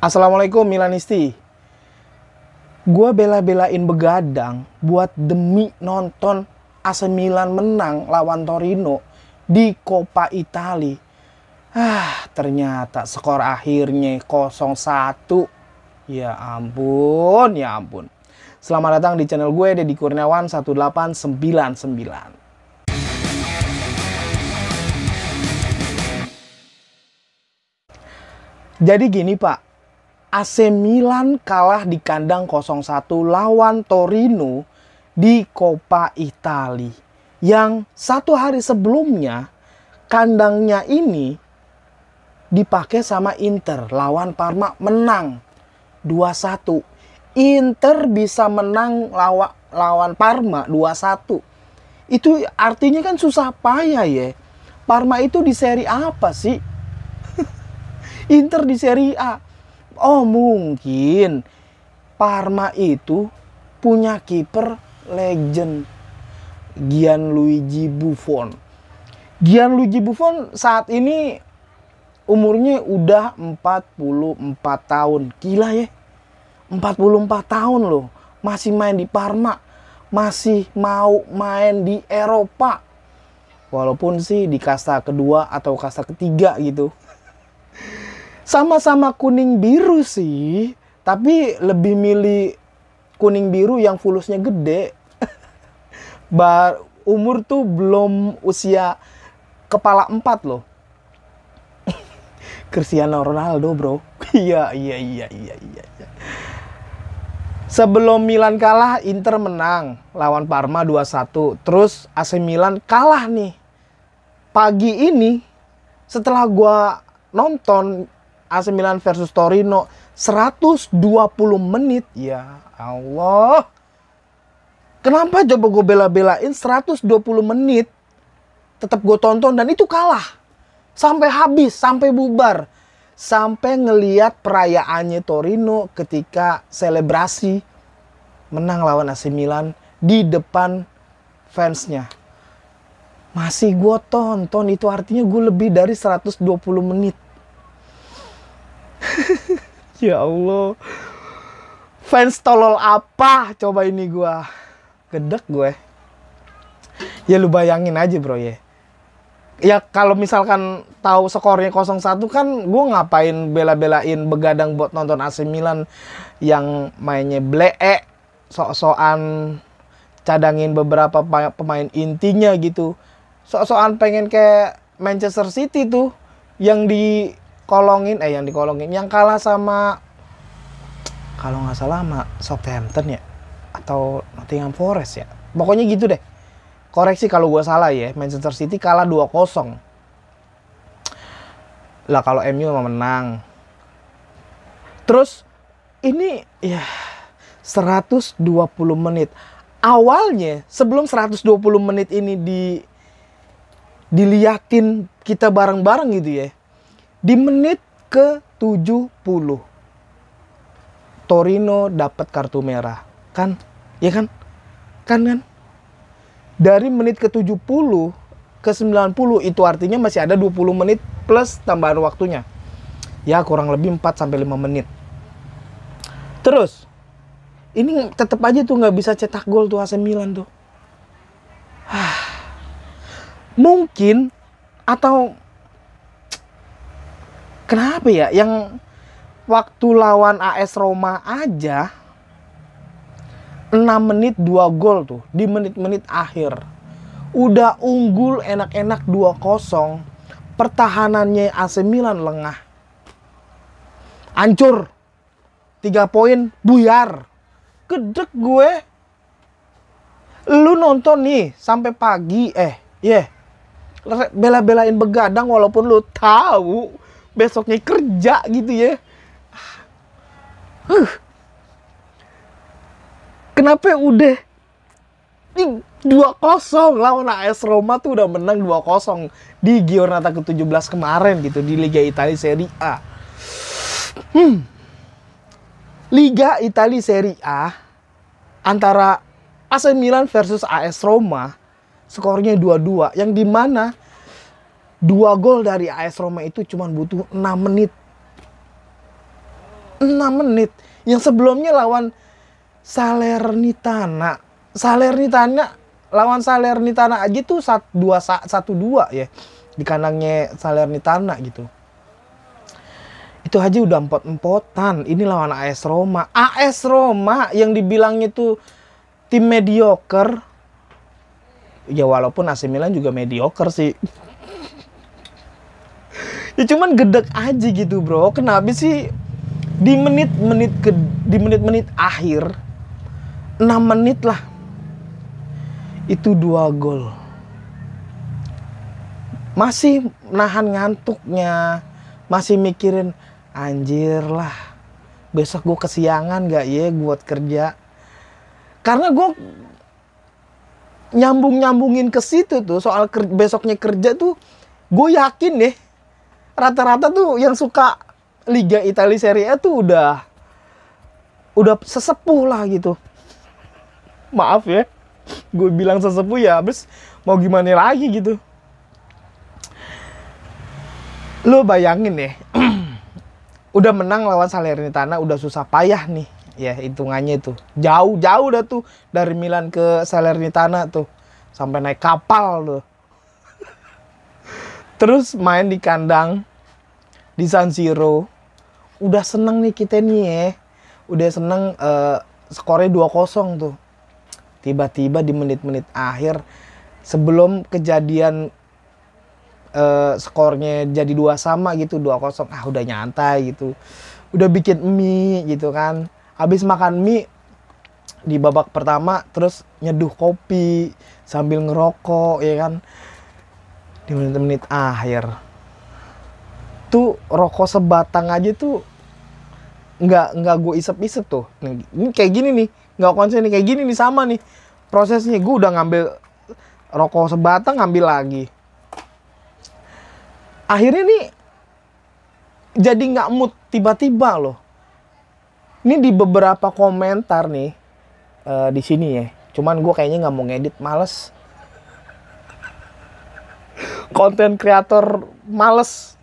Assalamualaikum Milanisti. Gue bela-belain begadang buat demi nonton AC Milan menang lawan Torino di Coppa Italia. Ternyata skor akhirnya 0-1. Ya ampun, ya ampun. Selamat datang di channel gue, Deddy Kurniawan 1899. Jadi gini Pak, AC Milan kalah di kandang 0-1 lawan Torino di Coppa Italia. Yang satu hari sebelumnya kandangnya ini dipakai sama Inter lawan Parma, menang 2-1. Inter bisa menang lawan Parma 2-1. Itu artinya kan susah payah ya. Parma itu di seri apa sih? Inter di Serie A. Oh mungkin Parma itu punya kiper legend, Gianluigi Buffon. Gianluigi Buffon saat ini umurnya udah 44 tahun. Gila ya, 44 tahun loh. Masih main di Parma. Masih mau main di Eropa. Walaupun sih di kasta kedua atau kasta ketiga gitu. Sama-sama kuning biru sih, tapi lebih milih kuning biru yang fulusnya gede. Umur tuh belum usia kepala 4 loh. Cristiano Ronaldo bro. Iya. Sebelum Milan kalah, Inter menang lawan Parma 2-1. Terus AC Milan kalah nih. Pagi ini setelah gua nonton AC Milan versus Torino 120 menit. Ya Allah. Kenapa coba gue bela-belain 120 menit tetap gue tonton dan itu kalah. Sampai habis, sampai bubar. Sampai ngeliat perayaannya Torino ketika selebrasi menang lawan AC Milan di depan fansnya. Masih gue tonton, itu artinya gue lebih dari 120 menit. Ya Allah. Fans tolol apa coba ini gua. Gedek gue. Ya lu bayangin aja bro ya. Ya kalau misalkan tahu skornya 0-1 kan gue ngapain bela-belain begadang buat nonton AC Milan yang mainnya blee, sok-sokan cadangin beberapa pemain intinya gitu. Sok-sokan pengen kayak Manchester City tuh yang yang kalah sama, kalau nggak salah sama Southampton ya atau Nottingham Forest ya, pokoknya gitu deh. Koreksi kalau gue salah ya. Manchester City kalah 2-0 lah, kalau MU menang. Terus ini ya 120 menit. Awalnya sebelum 120 menit ini diliatin kita bareng-bareng gitu ya, di menit ke-70 Torino dapat kartu merah. Kan? Ya kan? Kan? Dari menit ke-70 ke 90 itu artinya masih ada 20 menit plus tambahan waktunya. Ya kurang lebih 4-5 menit. Terus ini tetap aja tuh nggak bisa cetak gol tuh AC Milan tuh. Mungkin atau kenapa ya, yang waktu lawan AS Roma aja 6 menit 2 gol tuh di menit-menit akhir. Udah unggul enak-enak 2-0. Pertahanannya AC Milan lengah. Hancur. 3 poin buyar. Gedek gue. Lu nonton nih sampai pagi bela-belain begadang walaupun lu tahu besoknya kerja gitu ya. Kenapa udah 2-0 lawan AS Roma tuh udah menang 2-0 di Giornata ke-17 kemarin gitu di Liga Italia Serie A. Liga Italia Serie A antara AC Milan versus AS Roma skornya 2-2, yang dimana 2 gol dari AS Roma itu cuma butuh 6 menit. 6 menit. Yang sebelumnya lawan Salernitana. Lawan Salernitana aja tuh 1-2 ya. Di kandangnya Salernitana gitu. Itu aja udah empot-empotan. Ini lawan AS Roma. AS Roma yang dibilangnya tuh tim mediocre. Ya walaupun AC Milan juga mediocre sih. Ya cuman gedek aja gitu bro. Kenapa sih di menit-menit akhir 6 menit lah itu 2 gol. Masih nahan ngantuknya. Masih mikirin anjir lah, besok gue kesiangan gak ya buat kerja. Karena gue nyambungin ke situ tuh soal besoknya kerja tuh, gue yakin deh rata-rata tuh yang suka Liga Italia Serie A tuh udah sesepuh lah gitu. Maaf ya, gue bilang sesepuh ya, habis mau gimana lagi gitu. Lo bayangin ya, udah menang lawan Salernitana, udah susah payah nih ya hitungannya tuh. Jauh dah tuh dari Milan ke Salernitana tuh. Sampai naik kapal tuh. Terus main di kandang di San Siro. Udah seneng nih kita nih ya. Udah seneng skornya 2-0 tuh. Tiba-tiba di menit-menit akhir sebelum kejadian skornya jadi 2-2 gitu, 2-0. Udah nyantai gitu. Udah bikin mie gitu kan. Habis makan mie di babak pertama terus nyeduh kopi sambil ngerokok ya kan. Di menit-menit akhir tuh rokok sebatang aja tuh nggak gue isep-isep tuh. Ini kayak gini nih, nggak konsen nih, kayak gini nih sama nih prosesnya. Gue udah ngambil rokok sebatang, ngambil lagi. Akhirnya nih jadi nggak mood tiba-tiba loh. Ini di beberapa komentar nih di sini ya. Cuman gue kayaknya nggak mau ngedit, males. Konten kreator males.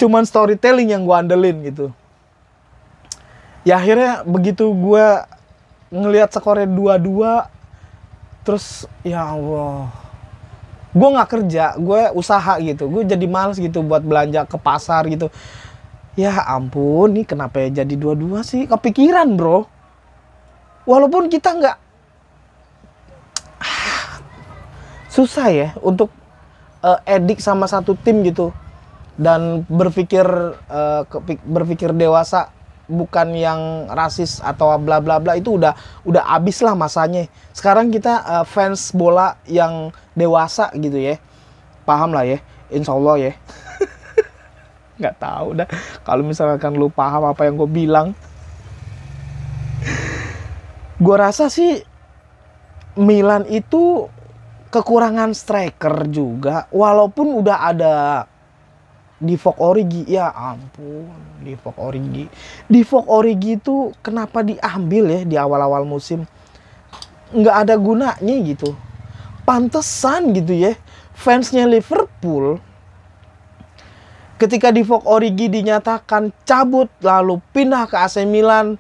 Cuman storytelling yang gue andelin gitu. Ya akhirnya begitu gue ngelihat skornya 2-2, terus ya Allah, gue nggak kerja, gue usaha gitu. Gue jadi males gitu buat belanja ke pasar gitu. Ya ampun, nih kenapa ya jadi 2-2 sih? Kepikiran bro. Walaupun kita nggak susah ya untuk edik sama satu tim gitu dan berpikir dewasa, bukan yang rasis atau bla bla bla. Itu udah abis lah masanya. Sekarang kita fans bola yang dewasa gitu ya, paham lah ya, insya Allah ya. Nggak tahu dah kalau misalkan lu paham apa yang gue bilang. Gue rasa sih Milan itu kekurangan striker juga, walaupun udah ada Divock Origi. Ya ampun, Divock Origi itu kenapa diambil ya di awal-awal musim? Nggak ada gunanya gitu. Pantesan gitu ya, fansnya Liverpool ketika Divock Origi dinyatakan cabut lalu pindah ke AC Milan,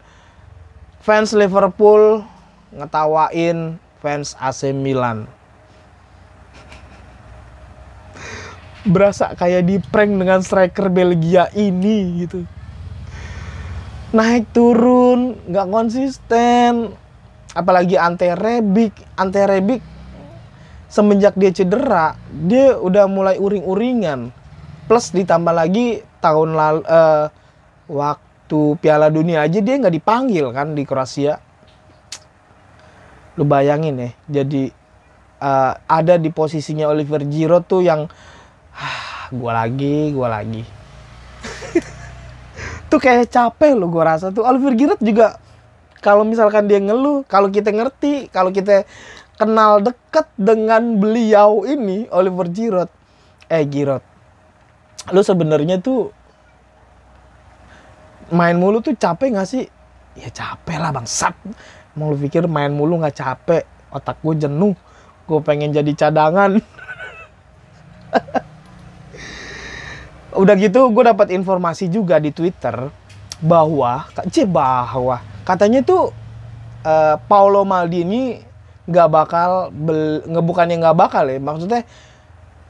fans Liverpool ngetawain fans AC Milan. Berasa kayak di prank dengan striker Belgia ini gitu. Naik turun, nggak konsisten. Apalagi Ante Rebic semenjak dia cedera, dia udah mulai uring-uringan. Plus ditambah lagi tahun lalu waktu Piala Dunia aja dia nggak dipanggil kan di Kroasia. Lu bayangin ya, jadi ada di posisinya Oliver Giroud tuh yang gua lagi. Tuh kayak capek lo, gua rasa tuh. Oliver Giroud juga kalau misalkan dia ngeluh, kalau kita ngerti, kalau kita kenal dekat dengan beliau ini, Oliver Giroud. Giroud, lu sebenarnya tuh main mulu tuh capek gak sih? Ya capek lah bangsat. Mau lu pikir main mulu gak capek? Otak gue jenuh. Gue pengen jadi cadangan. Udah gitu gue dapat informasi juga di Twitter bahwa katanya tuh Paolo Maldini nggak bakal bukannya nggak bakal ya, maksudnya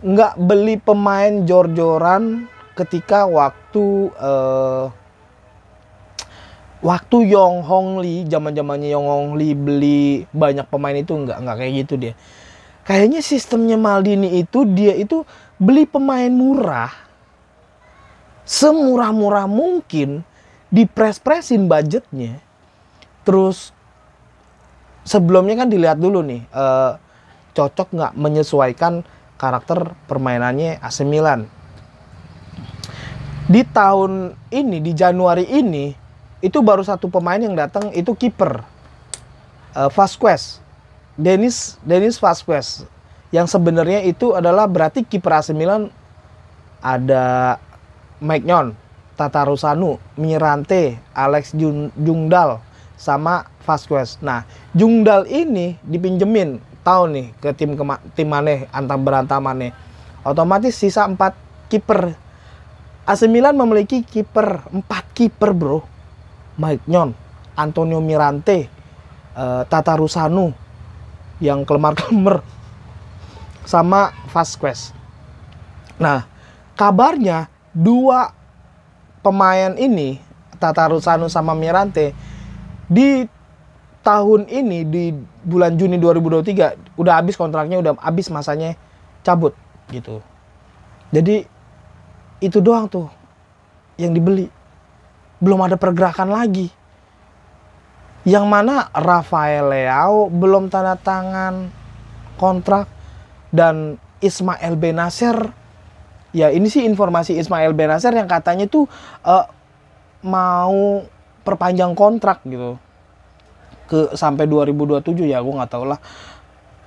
nggak beli pemain jor-joran ketika waktu Yong Hong Lee, zaman-zamannya Yong Hong Lee beli banyak pemain itu, nggak kayak gitu dia. Kayaknya sistemnya Maldini itu dia itu beli pemain murah, semurah-murah mungkin, dipres-presin budgetnya, terus sebelumnya kan dilihat dulu nih, cocok nggak menyesuaikan karakter permainannya AC Milan. Di tahun ini, di Januari ini, itu baru satu pemain yang datang, itu kiper, Vasquez, Denis Vasquez, yang sebenarnya itu adalah berarti kiper AC Milan ada Maignan, Tatarusanu, Mirante, Alex Jungdal, sama Vasquez. Nah, Jungdal ini dipinjemin, tahu nih, ke tim maneh, antar berantamannya. Otomatis sisa 4 kiper. AC Milan memiliki 4 kiper, bro. Maignan, Antonio Mirante, Tatarusanu yang kelemar-kelemar, sama Vasquez. Nah, kabarnya 2 pemain ini, Tatarusanu sama Mirante, di tahun ini, di bulan Juni 2023 udah habis kontraknya, udah habis masanya cabut gitu. Jadi itu doang tuh yang dibeli, belum ada pergerakan lagi. Yang mana Rafael Leao belum tanda tangan kontrak, dan Ismail Bennacer, ya ini sih informasi Ismail Bennacer yang katanya tuh mau perpanjang kontrak gitu ke sampai 2027, ya gue nggak tahu lah.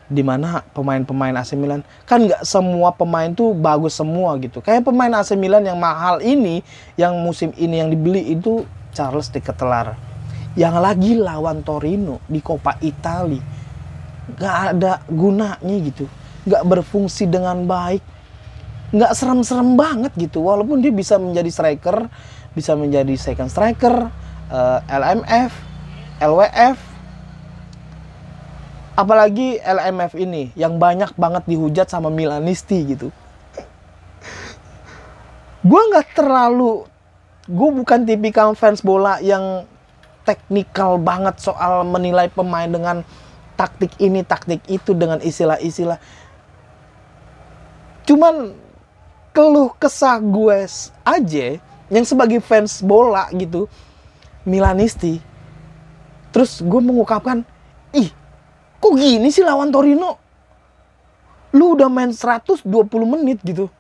Dimana pemain-pemain AC Milan kan nggak semua pemain tuh bagus semua gitu. Kayak pemain AC Milan yang mahal ini, yang musim ini yang dibeli itu Charles de Ketelaere, yang lagi lawan Torino di Coppa Italia, nggak ada gunanya gitu, nggak berfungsi dengan baik, nggak serem-serem banget gitu. Walaupun dia bisa menjadi striker, bisa menjadi second striker, LMF, LWF, apalagi LMF ini yang banyak banget dihujat sama Milanisti gitu. Gue bukan tipikal fans bola yang teknikal banget soal menilai pemain dengan taktik ini, taktik itu, dengan istilah-istilah. Cuman keluh kesah gue aja yang sebagai fans bola gitu, Milanisti. Terus gue mengungkapkan, ih, kok gini sih lawan Torino? Lu udah main 120 menit gitu.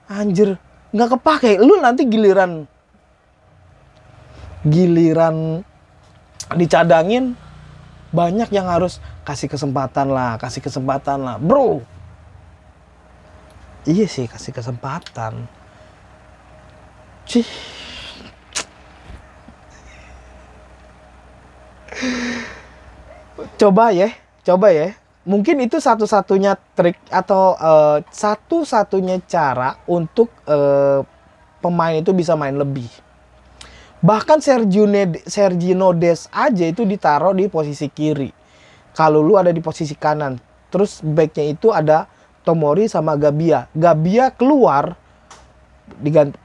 Anjir, nggak kepake. Lu nanti giliran dicadangin, banyak yang harus kasih kesempatan lah. Bro. Iya sih, kasih kesempatan. Cih. Coba ya. Mungkin itu satu-satunya trik atau satu-satunya cara untuk pemain itu bisa main lebih. Bahkan Sergio Des aja itu ditaruh di posisi kiri, kalau lu ada di posisi kanan. Terus backnya itu ada Tomori sama Gabbia. Gabbia keluar,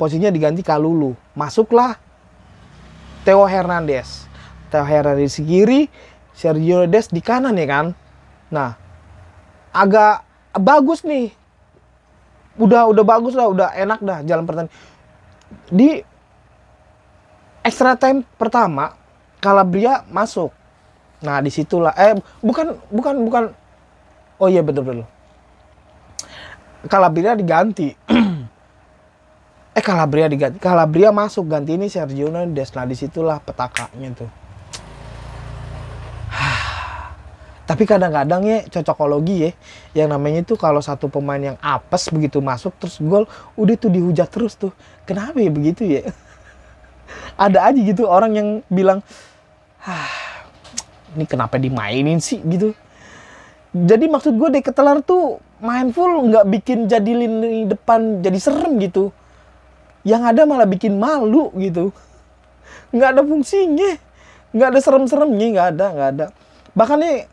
posisinya diganti Kalulu. Masuklah Theo Hernandez di kiri, Sergio Des di kanan ya kan. Nah, agak bagus nih. Udah bagus lah, udah enak dah jalan pertandingan. Di extra time pertama, Calabria masuk. Nah, disitulah bukan. Oh iya, betul. Calabria diganti. Calabria masuk, ganti ini Sergio Hernandez. Nah, disitulah petakanya tuh. Tapi kadang-kadang ya cocokologi ya, yang namanya itu kalau satu pemain yang apes begitu masuk terus gol, udah tuh dihujat terus tuh. Kenapa ya begitu ya? Ada aja gitu orang yang bilang, ini kenapa dimainin sih gitu. Jadi maksud gue De Ketelaere tuh main full, nggak bikin jadi lini depan jadi serem gitu. Yang ada malah bikin malu gitu. Nggak ada fungsinya, nggak ada serem-seremnya, nggak ada. Bahkan nih,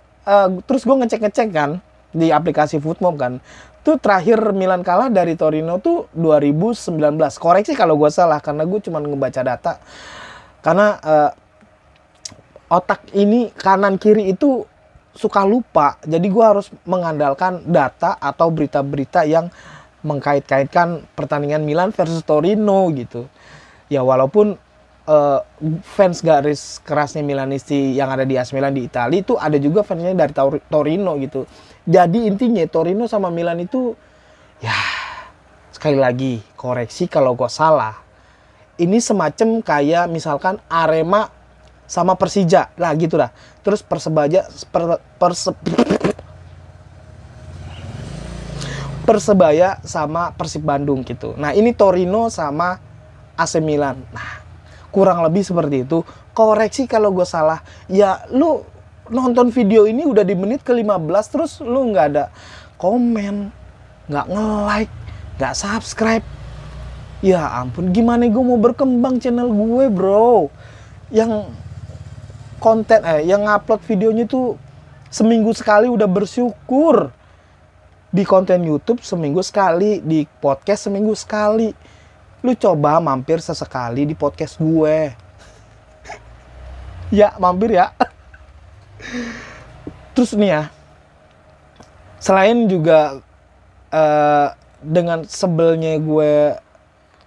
terus gue ngecek kan di aplikasi Footmob kan, tuh terakhir Milan kalah dari Torino tuh 2019. Koreksi kalau gue salah, karena gue cuma ngebaca data. Karena otak ini kanan kiri itu suka lupa, jadi gue harus mengandalkan data atau berita-berita yang mengkait-kaitkan pertandingan Milan versus Torino gitu. Ya walaupun fans garis kerasnya Milanisti yang ada di AS Milan di Italia itu ada juga fansnya dari Torino gitu. Jadi intinya Torino sama Milan itu, ya sekali lagi koreksi kalau gue salah, ini semacam kayak misalkan Arema sama Persija lah gitu dah. Terus Persebaya sama Persib Bandung gitu. Nah ini Torino sama AC Milan. Nah kurang lebih seperti itu. Koreksi kalau gue salah. Ya lu nonton video ini udah di menit ke-15 terus lu nggak ada komen, nggak nge-like, nggak subscribe. Ya ampun, gimana gue mau berkembang channel gue, bro? Yang konten yang ngupload videonya tuh seminggu sekali udah bersyukur. Di konten YouTube seminggu sekali, di podcast seminggu sekali. Lu coba mampir sesekali di podcast gue. Ya, mampir ya. Terus nih ya, selain juga dengan sebelnya gue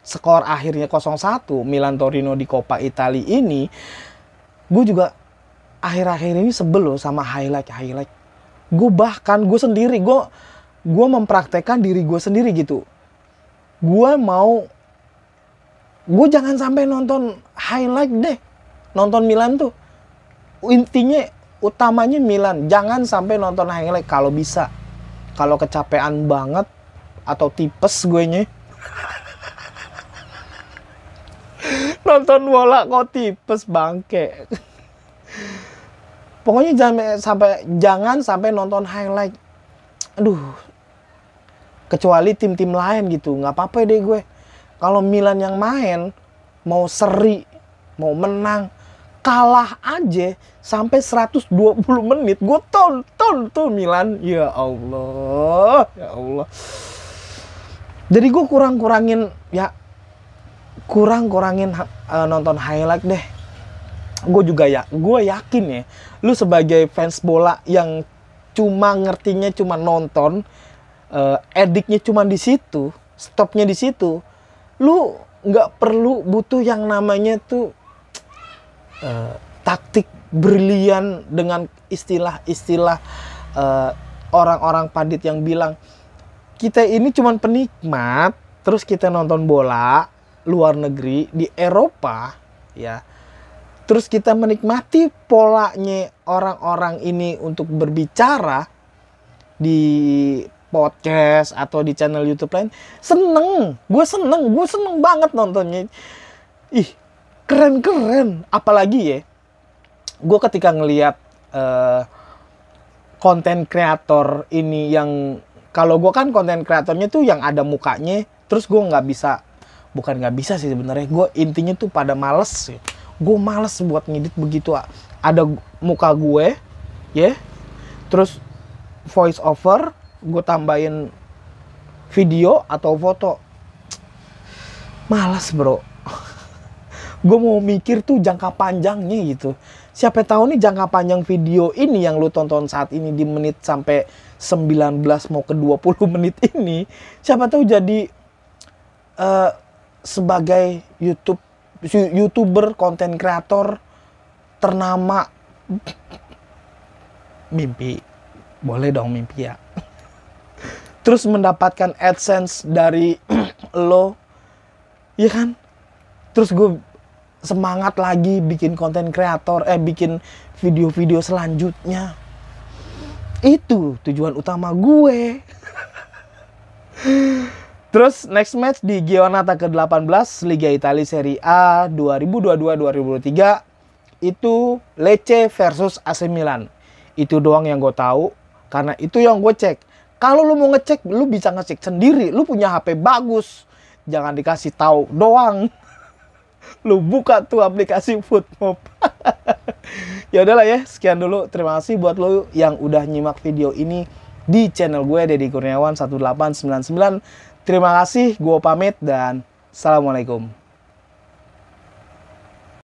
skor akhirnya 0-1 Milan Torino di Coppa Italia ini, gue juga akhir-akhir ini sebel loh sama highlight. Gue sendiri, gue mempraktekkan diri gue sendiri gitu. Gue jangan sampai nonton highlight deh. Nonton Milan tuh intinya utamanya Milan. Jangan sampai nonton highlight kalau bisa. Kalau kecapean banget atau tipes gue nya. Nonton bola kok tipes, bangke. Pokoknya jangan sampai nonton highlight. Aduh. Kecuali tim-tim lain gitu, nggak apa-apa deh gue. Kalau Milan yang main, mau seri, mau menang, kalah aja sampai 120 menit, gue tonton tuh Milan. Ya Allah. Jadi gue kurang-kurangin nonton highlight deh. Gue yakin ya, lu sebagai fans bola yang cuma ngertinya cuma nonton, ediknya cuma di situ, stopnya di situ, lu nggak perlu butuh yang namanya tuh taktik brilian dengan istilah-istilah orang-orang pandit yang bilang kita ini cuma penikmat, terus kita nonton bola luar negeri di Eropa ya, terus kita menikmati polanya orang-orang ini untuk berbicara di podcast atau di channel YouTube lain. Gue seneng banget nontonnya. Ih, keren. Apalagi ya, gue ketika ngelihat konten kreator ini yang, kalau gue kan konten kreatornya tuh yang ada mukanya, terus gue nggak bisa sih sebenarnya. Gue intinya tuh pada males sih. Gue males buat ngedit begitu. Ada muka gue, ya, terus voice over, gue tambahin video atau foto. Malas, bro. Gue mau mikir tuh jangka panjangnya gitu. Siapa tahu nih jangka panjang video ini yang lu tonton saat ini di menit sampai 19 mau ke 20 menit ini, siapa tahu jadi sebagai YouTuber, konten kreator ternama. Mimpi. Boleh dong mimpi ya. Terus mendapatkan AdSense dari lo, ya kan? Terus gue semangat lagi bikin konten kreator, bikin video-video selanjutnya. Itu tujuan utama gue. Terus next match di Giornata ke-18 Liga Italia Serie A 2022-2023 itu Lecce versus AC Milan. Itu doang yang gue tahu, karena itu yang gue cek. Kalau lu mau ngecek, lu bisa ngecek sendiri. Lu punya HP bagus, jangan dikasih tahu doang. Lu buka tuh aplikasi Foodmob. Ya udahlah ya, sekian dulu. Terima kasih buat lo yang udah nyimak video ini di channel gue Deddy Kurniawan 1899. Terima kasih, gue pamit dan assalamualaikum.